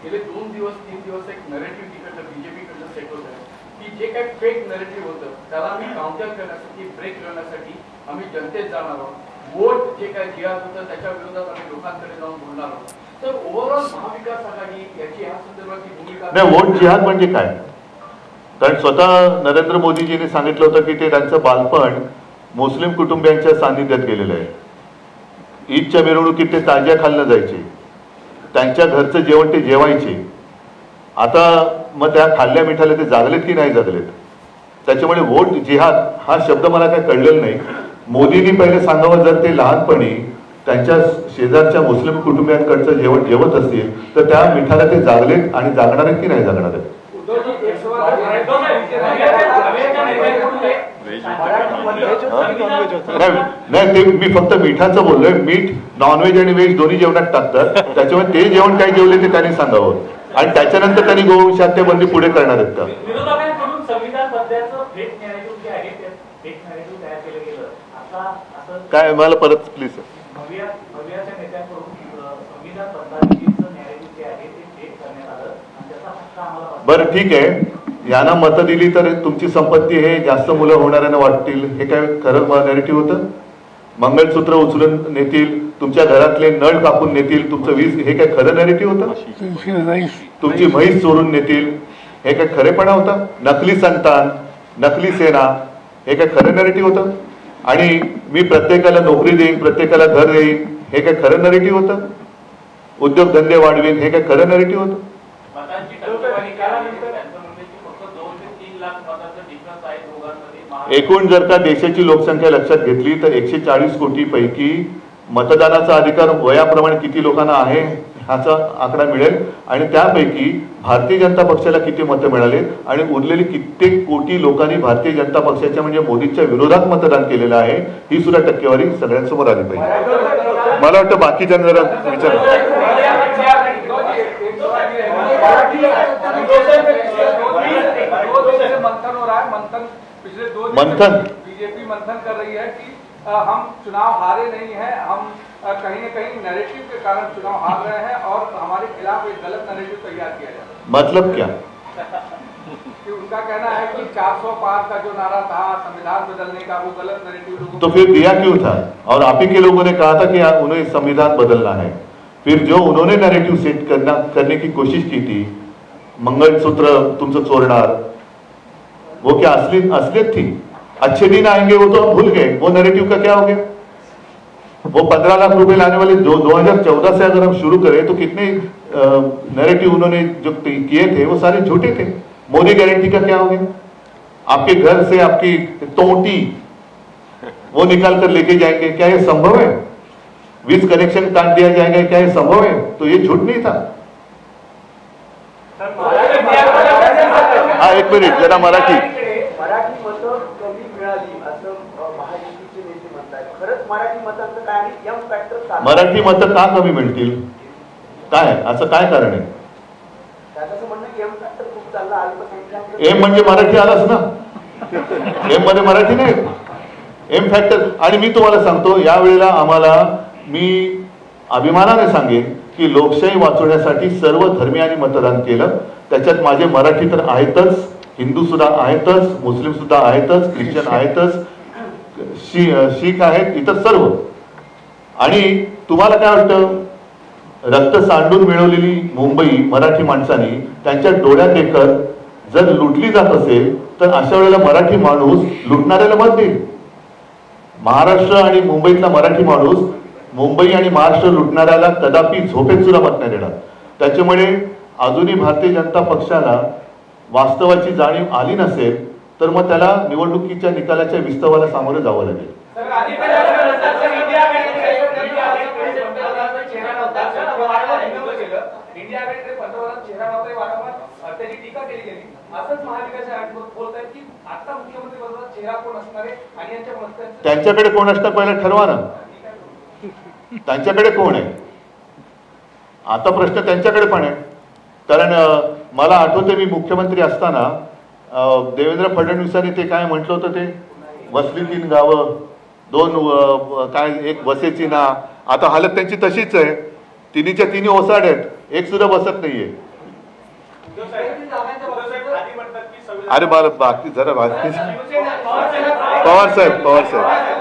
गेले 2 दिवस 3 दिवस एक नरेटिव्ह तिकडनं बीजेपीकडनं सेट होत आहे की जे काही फेक नरेटिव्ह होतं त्याला आम्ही काउंटर करण्यासाठी ब्रेक करण्यासाठी आम्ही जनतेत जाणार आहोत. वोट जे काही जिहाद होतं त्याच्या विरोधात आम्ही लोकांकडे जाऊन बोलणार आहोत. तर ओव्हरऑल महाविकास आघाडी याची ह्या संदर्भातली भूमिका नाही. वोट जिहाद म्हणजे काय? कारण स्वतः नरेंद्र मोदीजींनी सांगितलं होतं की ते त्यांचं बालपण मुस्लिम कुटुंबियांच्या सान्निध्यात गेलेलं आहे. ईदच्या मिरवणुकीत ते ताज्या खाल्लं जायचे, त्यांच्या घरचं जेवण ते जेवायचे. आता मग त्या खाल्ल्या मिठाला ते जागलेत की नाही जागलेत? त्याच्यामुळे वोट जिहाद हा शब्द मला काय कळलेला नाही. मोदींनी पहिले सांगावं, जर ते लहानपणी त्यांच्या शेजारच्या मुस्लिम कुटुंबियांकडचं जेवण जेवत असतील तर त्या मिठाला ते जागलेत आणि जागणार आहेत की नाही जागणार आहेत? नाही, ते मी फक्त मिठाचं बोललोय. मीठ नॉनव्हेज आणि व्हेज दोन्ही जेवणात टाकतात, त्याच्यामुळे ते जेवण काय जेवले ते त्यांनी सांगावं. आणि त्याच्यानंतर त्यांनी गोवंशात्य बंदी पुढे करणार आहेत का? काय मला परत प्लीज. बरं ठीक आहे, यांना मतं दिली तर तुमची संपत्ती हे जास्त मुलं होणाऱ्यांना वाटतील, हे काय खरं नॅरेटिव्ह होतं? मंगळसूत्र उचलून नेतील, तुमच्या घरातले नळ कापून नेतील, तुमचं वीज, हे काय खरं नॅरेटिव्ह होतं? तुमची म्हैस चोरून नेतील, हे काय खरेपणा होता? नकली संतान, नकली सेना, हे काय खरं नॅरेटिव्ह होतं? आणि मी प्रत्येकाला नोकरी देईन, प्रत्येकाला घर देईन, हे काय खरं नॅरेटिव्ह होतं? उद्योगधंदे वाढवेन, हे काय खरं नॅरेटिव्ह होतं? एकूण जर का देशाची लोकसंख्या लक्षात घेतली तर 140 कोटी पैकी मतदानाचा अधिकार वयाप्रमाणे किती लोकांना आहे ह्याचा आकडा मिळेल. आणि त्यापैकी भारतीय जनता पक्षाला किती मतं मिळाले आणि उरलेली कित्येक कोटी लोकांनी भारतीय जनता पक्षाच्या म्हणजे मोदींच्या विरोधात मतदान केलेलं आहे, ही सुद्धा टक्केवारी सगळ्यांसमोर आली पाहिजे. मला वाटतं बाकीच्यांना जरा विचार. मंथन बीजेपी मंथन कर रही है कि हम चुनाव हारे नहीं हैं, हम कहीं न कहीं नैरेटिव के कारण चुनाव हार रहे हैं और हमारे खिलाफ एक गलत नैरेटिव तैयार किया जाए. मतलब क्या? कि उनका कहना है कि 400 पार का जो नारा था संविधान बदलने का, वो गलत नैरेटिव लोगों तो फिर दिया क्यों था? और आप ही के लोगों ने कहा था कि उन्हें संविधान बदलना है. फिर जो उन्होंने नैरेटिव सेट करने की कोशिश की थी, मंगलसूत्र तुमसे चोरणार, वो क्या असलियत थी? अच्छे दिन आएंगे वो तो हम भूल गए, वो नैरेटिव का क्या हो गया? वो 15 लाख रुपए लाने वाले 2014 से अगर हम शुरू करें तो कितने नैरेटिव उन्होंने जो किए थे वो सारे झूठे थे. मोदी गारंटी का क्या हो गया? आपके घर से आपकी तोटी वो निकाल कर लेके जाएंगे, क्या ये संभव है? वीज कनेक्शन काट दिया जाएगा, क्या ये संभव है? तो ये झूठ नहीं था. हाँ, एक मिनिट जरा मराठी मतं कमी मिळाली असं महायुतीचे नेते म्हणतात. खरंच मराठी मतांचं काय आणि एम फॅक्टर मराठी मतं का कमी मिळतील? काय असं काय कारण आहे? त्याचं म्हणणं की एम फॅक्टर खूप चालला. अल्पसंख्याक एम म्हणजे मराठी आलाच ना, एम मध्ये मराठी नाही, एम फॅक्टर. आणि मी तुम्हाला सांगतो, यावेळेला आम्हाला, मी अभिमानाने सांगेन की लोकशाही वाचवण्यासाठी सर्व धर्मियांनी मतदान केलं. त्याच्यात माझे मराठी तर आहेतच, हिंदू सुद्धा आहेतच, मुस्लिम सुद्धा आहेतच, ख्रिश्चन आहेतच, शीख आहेत, इतर सर्व. आणि तुम्हाला काय वाटतं, रक्त सांडून मिळवलेली मुंबई मराठी माणसांनी त्यांच्या डोळ्यात देखत जर लुटली जात असेल तर अशा वेळेला मराठी माणूस लुटणाऱ्याला मत देईल. महाराष्ट्र आणि मुंबईतला मराठी माणूस मुंबई आणि महाराष्ट्र लुटणाऱ्याला कदापि झोपेत सुद्धा मत नाही देणार. त्याच्यामुळे अजूनही भारतीय जनता पक्षाला वास्तवाची जाणीव आली नसेल तर मग त्याला निवडणुकीच्या निकालाच्या विस्तवाला सामोरं जावं लागेल. त्यांच्याकडे कोण असणार पहिला ठरवा ना. त्यांच्याकडे कोण आहे आता प्रश्न त्यांच्याकडे पण आहे. कारण मला आठवते मी मुख्यमंत्री असताना देवेंद्र फडणवीसांनी ते काय म्हटलं होतं, ते वसली 3 गावं 2 काय एक बसेची ना. आता हालत त्यांची तशीच आहे, तिन्हीच्या तिन्ही ओसाड आहेत, एक सुद्धा बसत नाहीये. उद्धव साहेब आधी म्हणतात की अरे मला बाकी जरा बाकी पवार साहेब